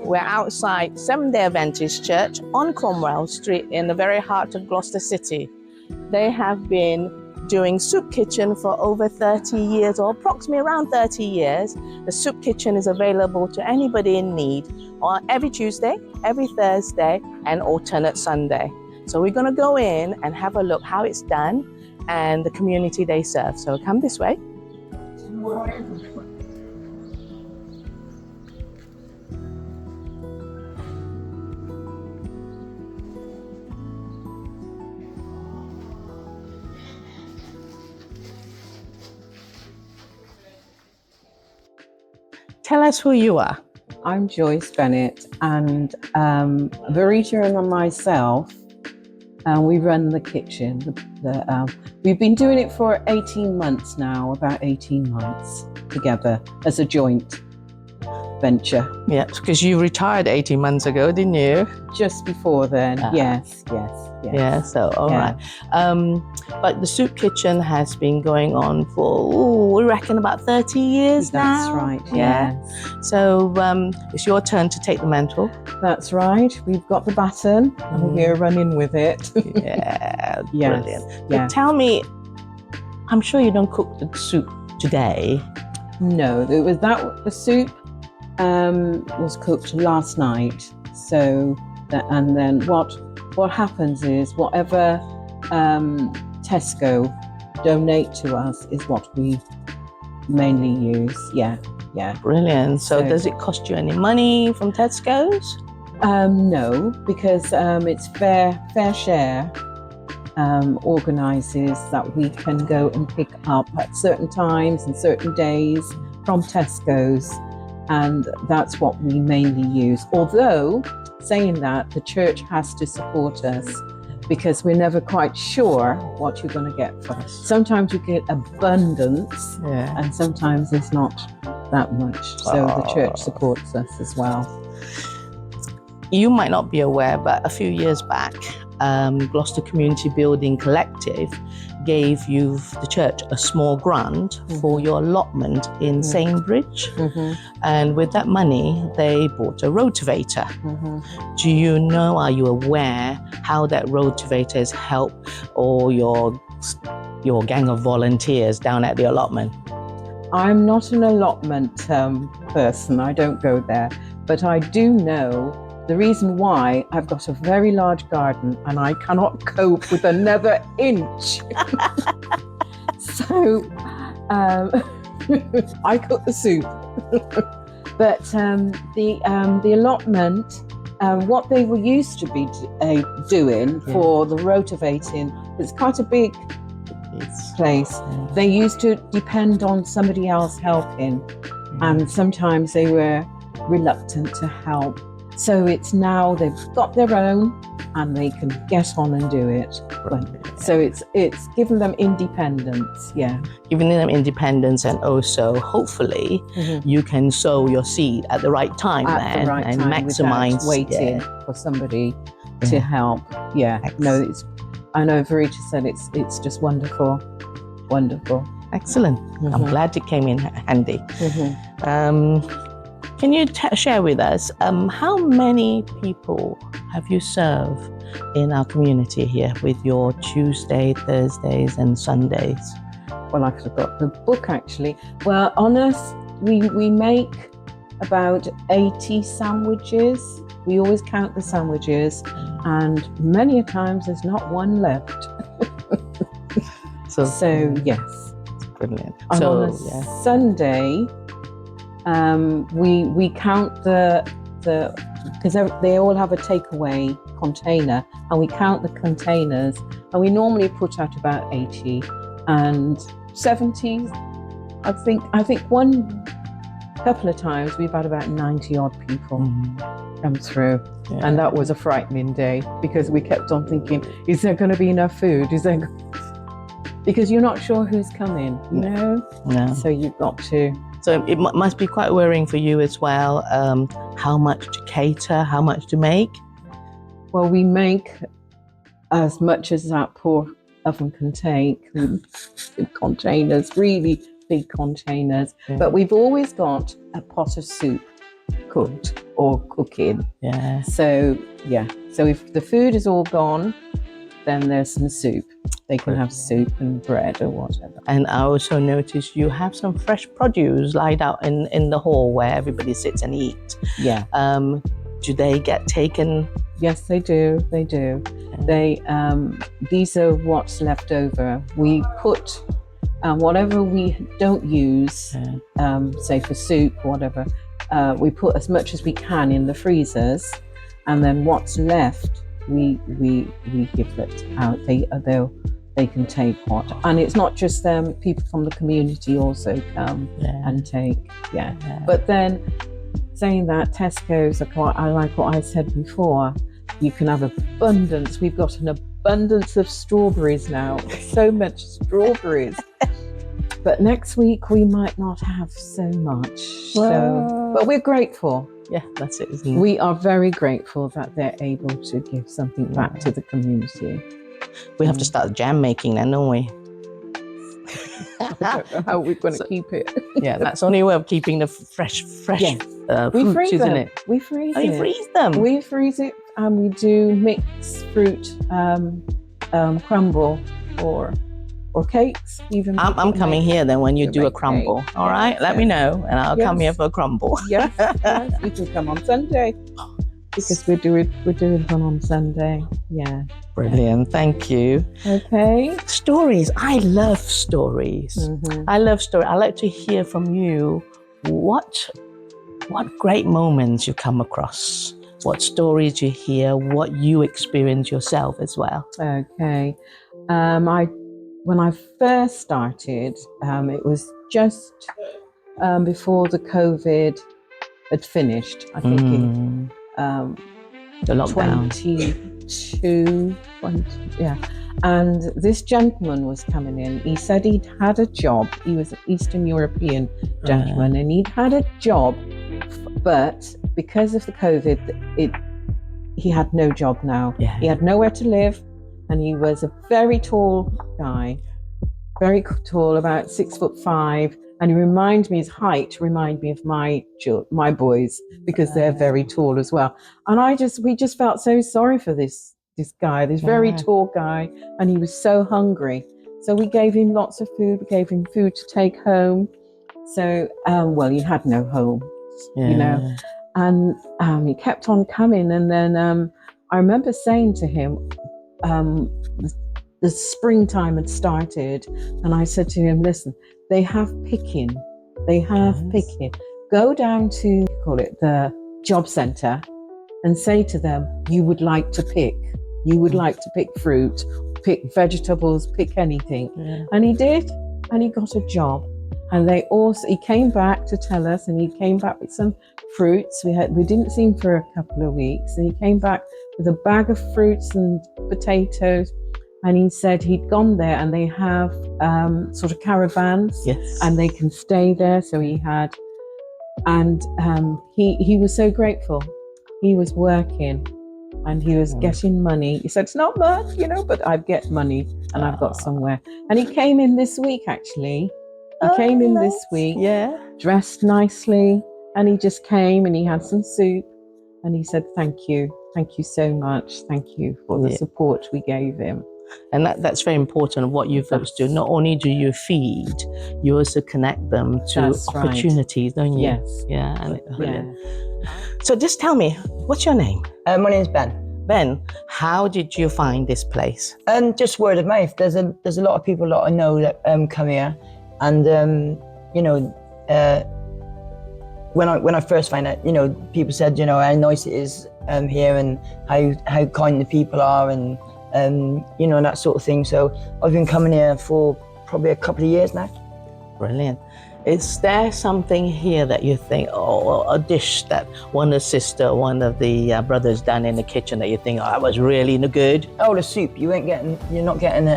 we're outside Seventh-day Adventist Church on Cromwell Street in the very heart of Gloucester City. They have been doing soup kitchen for over 30 years, or approximately around 30 years. The soup kitchen is available to anybody in need on every Tuesday, every Thursday, and alternate Sunday. So we're going to go in and have a look how it's done and the community they serve. So come this way. Tell us who you are. I'm Joyce Bennett, and Verita and myself, we run the kitchen. We've been doing it for 18 months now, about 18 months together as a joint venture. Yeah, because you retired 18 months ago, didn't you? Just before then, yes. Yeah, so all right. But the soup kitchen has been going on for, we reckon, about 30 years now. That's right, yes. So it's your turn to take the mantle. That's right. We've got the baton and we're running with it. Yeah, Yes, brilliant. yeah. But tell me, I'm sure you don't cook the soup today. No, the soup was cooked last night. So and then what happens is whatever Tesco donate to us is what we mainly use. Yeah. Brilliant. So does it cost you any money from Tesco's? No, because it's fair share organises that we can go and pick up at certain times and certain days from Tesco's, and that's what we mainly use. Although, saying that, the church has to support us because we're never quite sure what you're going to get from us. Sometimes you get abundance, and sometimes there's not that much. So the church supports us as well. You might not be aware, but a few years back, Gloucester Community Building Collective gave the church a small grant for your allotment in Sainsbridge. And with that money, they bought a rotavator. Do you know, are you aware how that rotavator has helped or your gang of volunteers down at the allotment? I'm not an allotment person. I don't go there. But I do know the reason why. I've got a very large garden and I cannot cope with another inch. So I cook the soup. But the allotment, what they were used to be doing for the rotavating, it's quite a big place. They used to depend on somebody else helping, and sometimes they were reluctant to help. So it's now they've got their own and they can get on and do it. So it's given them independence, Giving them independence, and also hopefully you can sow your seed at the right time and maximize waiting for somebody to help. No, I know Verita said it's just wonderful. Excellent. I'm glad it came in handy. Can you share with us how many people have you served in our community here with your Tuesday, Thursdays and Sundays? Well, I forgot the book actually. Well, on us, we make about 80 sandwiches. We always count the sandwiches, and many a times there's not one left. So yes. Brilliant. And on a Sunday, we count the because they all have a takeaway container, and we count the containers, and we normally put out about 80 and 70. I think one couple of times we've had about 90 odd people come through, and that was a frightening day because we kept on thinking, is there going to be enough food? Because you're not sure who's coming, you know? No. So you've got to. So it must be quite worrying for you as well, how much to cater, how much to make? Well, we make as much as that poor oven can take, containers, really big containers. But we've always got a pot of soup cooked or cooking. Yeah. So if the food is all gone, then there's some soup. They can have soup and bread or whatever. And I also noticed you have some fresh produce laid out in the hall where everybody sits and eats. Yeah. Do they get taken? Yes, they do. They do. They these are what's left over. We put whatever we don't use, say for soup, whatever. We put as much as we can in the freezers, and then what's left, we give it out. They can take what, and it's not just them. People from the community also come and take. Yeah. But then, saying that, Tesco's are quite. I like what I said before. You can have abundance. We've got an abundance of strawberries now. So much strawberries. But next week we might not have so much. But we're grateful. Yeah, that's it, isn't it? We are very grateful that they're able to give something back to the community. We have to start jam making then, don't we? I don't know how we're going to keep it. Yeah, that's the only way of keeping the fresh we fruits, freeze isn't them. it? We freeze Oh, it. you freeze them? We freeze it, and we do mix fruit crumble or cakes. Even I'm coming here then when you do a crumble. Cake. All right, let me know, and I'll come here for a crumble. Yes, you can come on Sunday because we're doing one on Sunday. Yeah. Brilliant, thank you. Okay. Stories. I love stories. Mm-hmm. I love stories. I like to hear from you what great moments you come across, what stories you hear, what you experience yourself as well. Okay. When I first started, it was just before the COVID had finished. I think the lockdown. 20, and this gentleman was coming in. He said he'd had a job. He was an Eastern European gentleman, and he'd had a job, but because of the COVID, he had no job now. He had nowhere to live, and he was a very tall guy, very tall, about 6'5", and his height reminded me of my boys, because they're very tall as well. And we just felt so sorry for this guy, this very tall guy, and he was so hungry. So we gave him lots of food. We gave him food to take home. So, he had no home, you know, and he kept on coming. And then I remember saying to him, the springtime had started, and I said to him, listen, they have picking. Go down to, the job centre, and say to them, you would like to pick fruit, pick vegetables, pick anything. And he did, and he got a job. And he came back to tell us, and he came back with some fruits. We didn't see him for a couple of weeks, and he came back with a bag of fruits and potatoes. And he said he'd gone there, and they have sort of caravans, and they can stay there. So he had, and he was so grateful. He was working, and he was getting money. He said, it's not much, but I get money, and I've got somewhere. And he came in this week, actually. He came in this week, dressed nicely, and he just came, and he had some soup, and he said, thank you so much. Thank you for the support we gave him. And that's very important, what you folks do. Not only do you feed, you also connect them to opportunities, don't you? Yes. Brilliant. So just tell me, what's your name? My name's Ben. Ben, how did you find this place? Just word of mouth. There's a lot of people that I know that come here, and when I first found out, people said, how nice it is here, and how kind the people are, and that sort of thing. So I've been coming here for probably a couple of years now. Brilliant. Is there something here that you think, a dish that one of the brothers done in the kitchen that you think, that was really good? Oh, the soup. You're not getting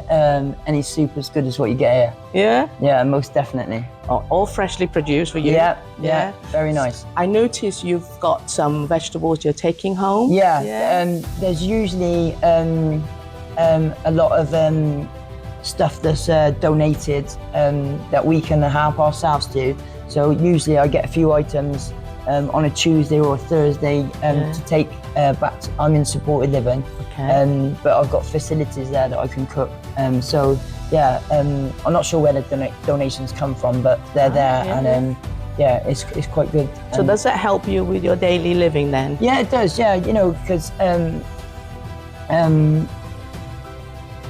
any soup as good as what you get here. Yeah? Yeah, most definitely. All freshly produced for you? Yeah. Very nice. I notice you've got some vegetables you're taking home. Yeah. There's usually a lot of stuff that's donated that we can help ourselves to. So usually I get a few items on a Tuesday or a Thursday to take back. I'm in supported living, but I've got facilities there that I can cook. So yeah, I'm not sure where the donations come from, but they're there, and yeah, it's quite good. So does that help you with your daily living then? Yeah, it does. Yeah, you know, because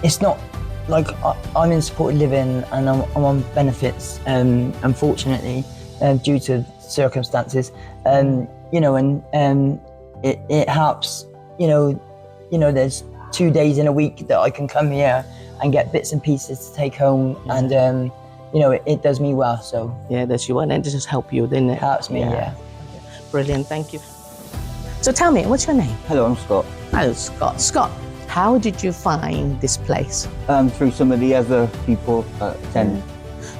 it's not like I'm in supported living and I'm on benefits, unfortunately, due to circumstances. You know, and it helps. You know, there's 2 days in a week that I can come here and get bits and pieces to take home, and you know, it does me well. So yeah, does you want, and it just help you, didn't it? Helps me, yeah. Brilliant, thank you. So tell me, what's your name? Hello, I'm Scott. Oh, Scott. Scott, how did you find this place? Through some of the other people that attend.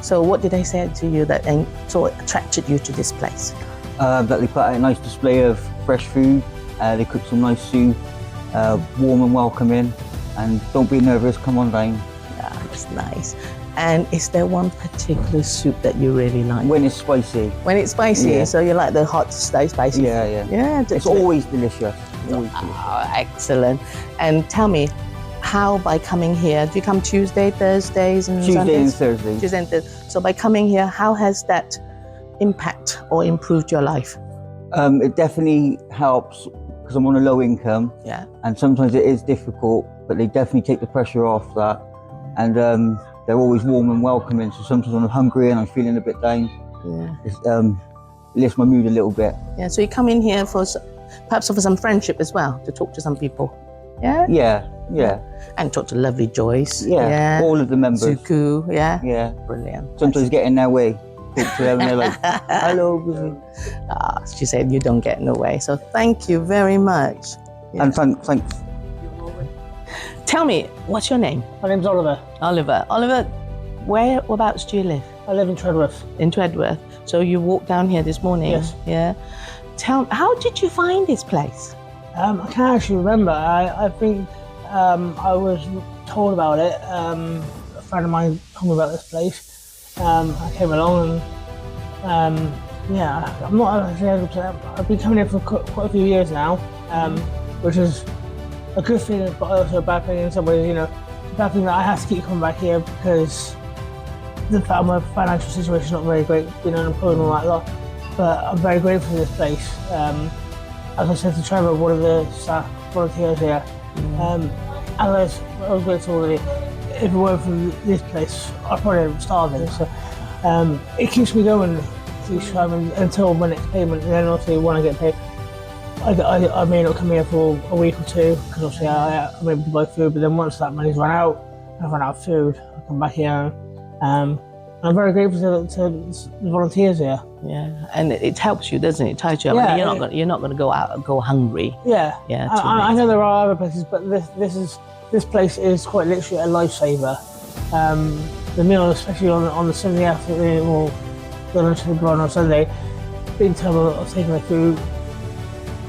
So what did they say to you that sort of attracted you to this place? That they put out a nice display of fresh food, they cook some nice soup, warm and welcoming, and don't be nervous, come on down. Yeah, it's nice. And is there one particular soup that you really like? When it's spicy. When it's spicy, Yeah. so you like the hot, spicy? Yeah, yeah. Yeah, It's always delicious. Always delicious. Oh, excellent. And tell me, how by coming here, do you come Tuesday, Thursdays and Tuesday Sundays? and Thursday. Tuesday and Thursday. So by coming here, how has that impact or improved your life? It definitely helps because I'm on a low income, Yeah. and sometimes it is difficult, but they definitely take the pressure off that. And they're always warm and welcoming, so sometimes when I'm hungry and I'm feeling a bit down, Yeah. it lifts my mood a little bit. Yeah. So you come in here for perhaps for some friendship as well, to talk to some people. Yeah. Yeah, yeah. And talk to lovely Joyce. Yeah, all of the members. Zuku. Yeah. Yeah. Brilliant. Sometimes get in their way, talk to them, and they're like, hello. She said you don't get in the way. So thank you very much. Yeah. And thanks. Tell me, what's your name? My name's Oliver. Oliver. Oliver, whereabouts do you live? I live in Treadworth. In Treadworth. So you walked down here this morning? Yes. Yeah. How did you find this place? I can't actually remember. I think I was told about it. A friend of mine told me about this place. I came along and yeah, I'm not actually 100%. I've been coming here for quite a few years now, which is a good thing, but also a bad thing in some ways. You know, the bad thing that I have to keep coming back here because the fact my financial situation is not very great, being unemployed and all that lot. But I'm very grateful for this place. As I said to Trevor, one of the staff volunteers here, as I was grateful already, if it weren't for this place, I'd probably have starving. So it keeps me going each time until my next payment, and then obviously when I get paid, I may not come here for a week or two because obviously I'm able to buy food. But then once that money's run out, I've run out of food, I come back here. I'm very grateful to the volunteers here. Yeah, and it helps you, doesn't it? It ties you up. Yeah, You're not going to go out and go hungry. Yeah, Yeah. I know there are other places, but this place is quite literally a lifesaver. The meal, especially on the Sunday afternoon or the lunch on Sunday, being told of taking my food,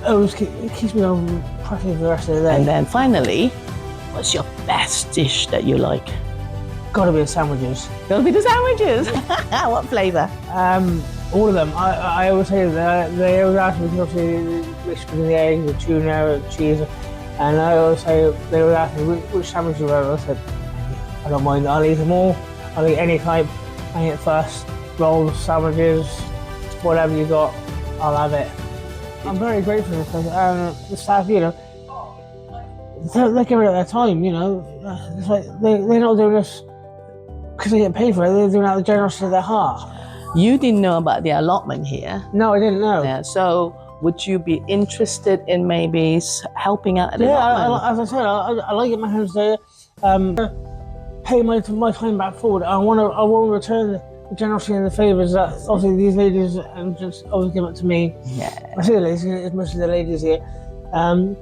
it keeps me going practically for the rest of the day. And then finally, what's your best dish that you like? Got to be the sandwiches. Gotta be the sandwiches. What flavour? All of them. I always say that they always ask me because obviously mixed between the eggs, the tuna, the cheese, and I always say they always ask me which sandwich you want. I said I don't mind. I'll eat them all. I'll eat any type. I eat first. Rolls, sandwiches, whatever you got, I'll have it. I'm very grateful because the staff, you know, they give it their time. You know, it's like they're not doing this because they get paid for it. They're doing it out of the generosity of their heart. You didn't know about the allotment here. No, I didn't know. Yeah, so would you be interested in maybe helping out at the Yeah, allotment? as I said, I like it. My hands there. Pay my time back forward. I want to return the generosity and the favours that obviously these ladies and just always give it to me. Yeah. I say the ladies, it's mostly the ladies here. And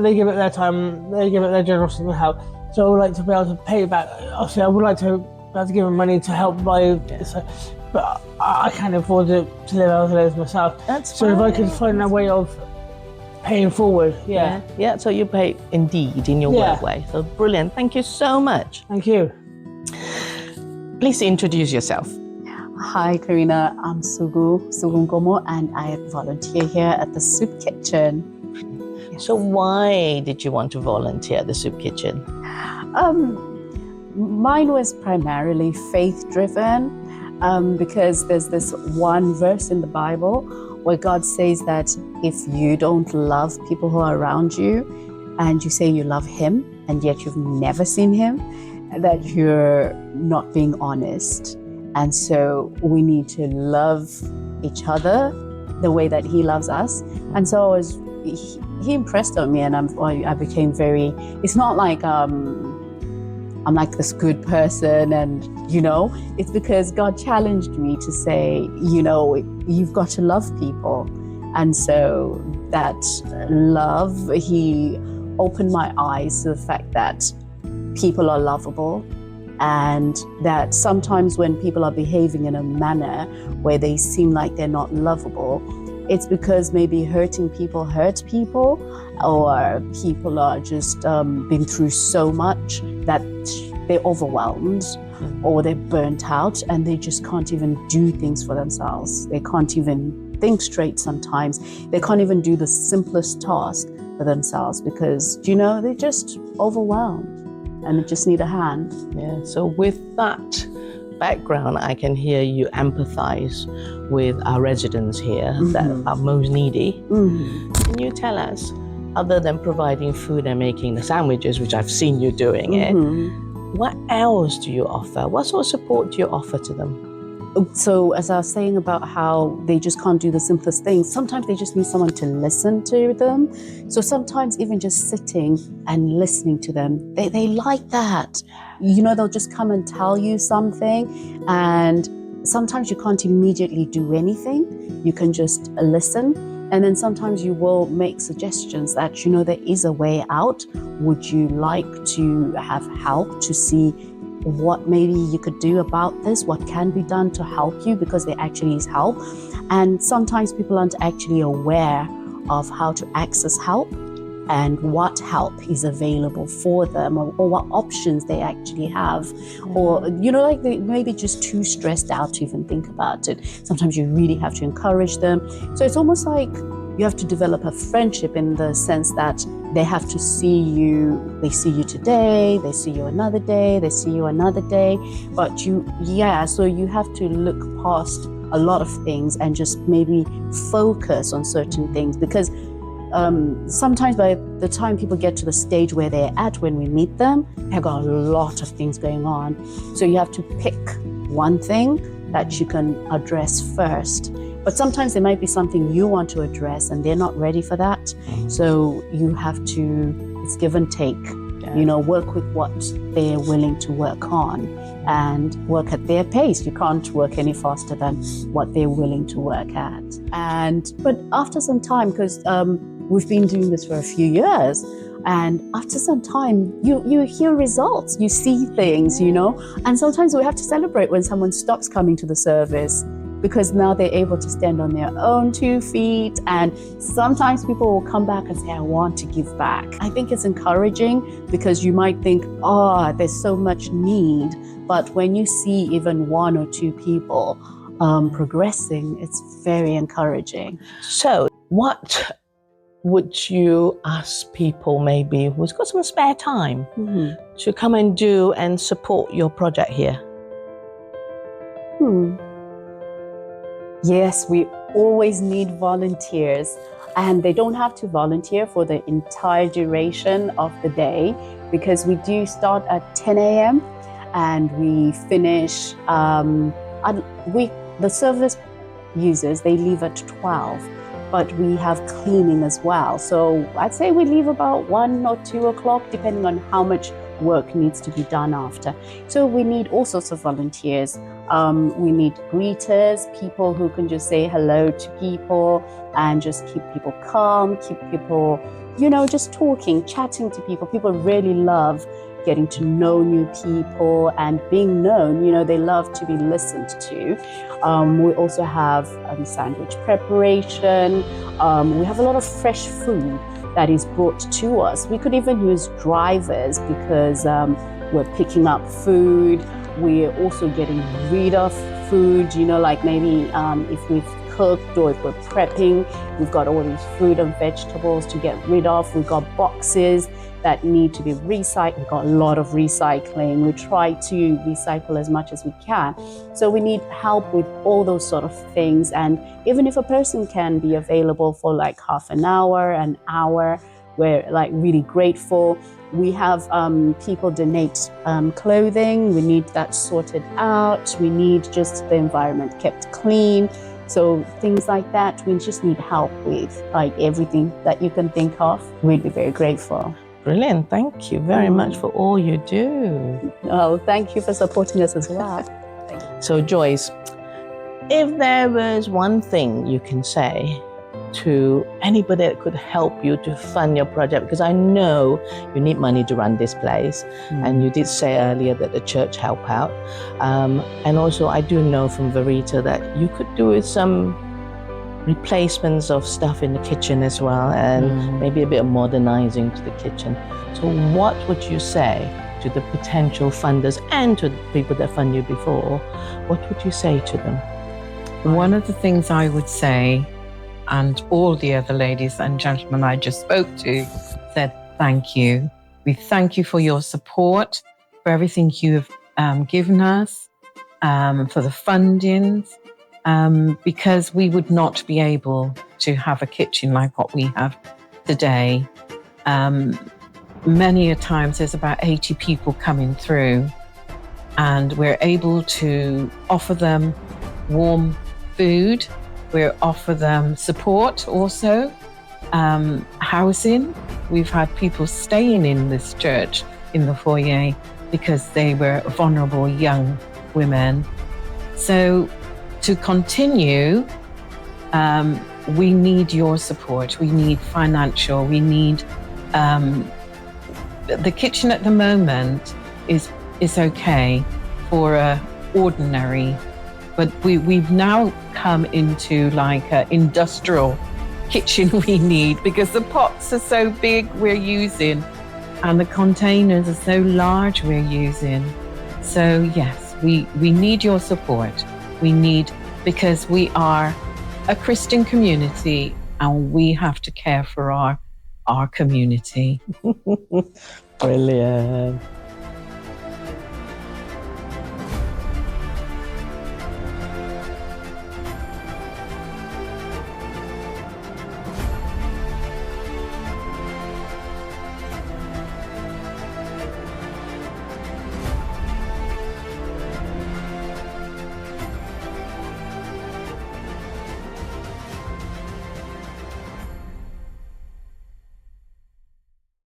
they give it their time, they give it their generosity and help. So I would like to be able to pay back. Obviously, I would like to be able to give them money to help buy this, but I can't afford to live out of myself. That's so if I fine. could find a way of paying forward, yeah. Yeah, so you pay indeed in your work way. So brilliant. Thank you so much. Thank you. Please introduce yourself. Hi, Karina. I'm Sugu Ngomo, and I volunteer here at the soup kitchen. So why did you want to volunteer at the soup kitchen? Mine was primarily faith-driven because there's this one verse in the Bible where God says that if you don't love people who are around you and you say you love Him and yet you've never seen Him, that you're not being honest. And so we need to love each other the way that He loves us. And so he impressed on me, and I became very, it's not like I'm like this good person, and it's because God challenged me to say, you've got to love people. And so that love, He opened my eyes to the fact that people are lovable, and that sometimes when people are behaving in a manner where they seem like they're not lovable, it's because maybe hurting people hurt people, or people are just been through so much that they're overwhelmed or they're burnt out and they just can't even do things for themselves. They can't even think straight sometimes. They can't even do the simplest task for themselves because, they're just overwhelmed and they just need a hand. Yeah, so with that background, I can hear you empathize with our residents here that are most needy. Can you tell us, other than providing food and making the sandwiches, which I've seen you doing it, what else do you offer? What sort of support do you offer to them? So as I was saying about how they just can't do the simplest things, sometimes they just need someone to listen to them. So sometimes even just sitting and listening to them, they like that. They'll just come and tell you something, and sometimes you can't immediately do anything. You can just listen. And then sometimes you will make suggestions that, there is a way out. Would you like to have help to see what maybe you could do about this? What can be done to help you? Because there actually is help. And sometimes people aren't actually aware of how to access help and what help is available for them, or what options they actually have. Or, like they maybe just too stressed out to even think about it. Sometimes you really have to encourage them. So it's almost like you have to develop a friendship in the sense that they have to see you. They see you today, they see you another day, they see you another day. But so you have to look past a lot of things and just maybe focus on certain things, because sometimes by the time people get to the stage where they're at when we meet them, they've got a lot of things going on. So you have to pick one thing that you can address first. But sometimes there might be something you want to address and they're not ready for that. So you have to, it's give and take, work with what they're willing to work on and work at their pace. You can't work any faster than what they're willing to work at. But after some time, because we've been doing this for a few years, and after some time, you hear results, you see things, and sometimes we have to celebrate when someone stops coming to the service, because now they're able to stand on their own 2 feet. And sometimes people will come back and say, I want to give back. I think it's encouraging, because you might think, there's so much need. But when you see even 1 or 2 people progressing, it's very encouraging. So what would you ask people maybe who's got some spare time to come and do and support your project here? Yes, we always need volunteers, and they don't have to volunteer for the entire duration of the day, because we do start at 10 a.m. and we finish, the service users, they leave at 12, but we have cleaning as well. So I'd say we leave about 1 or 2 o'clock, depending on how much work needs to be done after. So we need all sorts of volunteers. We need greeters, people who can just say hello to people and just keep people calm, keep people, just talking, chatting to people. People really love getting to know new people and being known. They love to be listened to. We also have sandwich preparation. We have a lot of fresh food that is brought to us. We could even use drivers, because we're picking up food. We're also getting rid of food, you know, like maybe if we've cooked or if we're prepping, we've got all these fruit and vegetables to get rid of. We've got boxes that need to be recycled. We've got a lot of recycling. We try to recycle as much as we can. So we need help with all those sort of things. And even if a person can be available for like half an hour, we're like really grateful. We have people donate clothing. We need that sorted out. We need just the environment kept clean. So things like that, we just need help with, like everything that you can think of. We'd be very grateful. Brilliant. Thank you very much for all you do. Oh, thank you for supporting us as well. So Joyce, if there was one thing you can say to anybody that could help you to fund your project, because I know you need money to run this place, and you did say earlier that the church help out, and also I do know from Verita that you could do with some replacements of stuff in the kitchen as well, and maybe a bit of modernizing to the kitchen. So what would you say to the potential funders and to the people that fund you before? What would you say to them? One of the things I would say, and all the other ladies and gentlemen I just spoke to said, thank you. We thank you for your support, for everything you have given us, for the fundings, because we would not be able to have a kitchen like what we have today. Many a times there's about 80 people coming through, and we're able to offer them warm food. We offer them support also, housing. We've had people staying in this church in the foyer because they were vulnerable young women. So to continue, we need your support. We need financial. We need the kitchen at the moment is okay for a ordinary. But we've now come into like an industrial kitchen we need, because the pots are so big we're using and the containers are so large we're using. So yes, we need your support. We need, because we are a Christian community and we have to care for our community. Brilliant.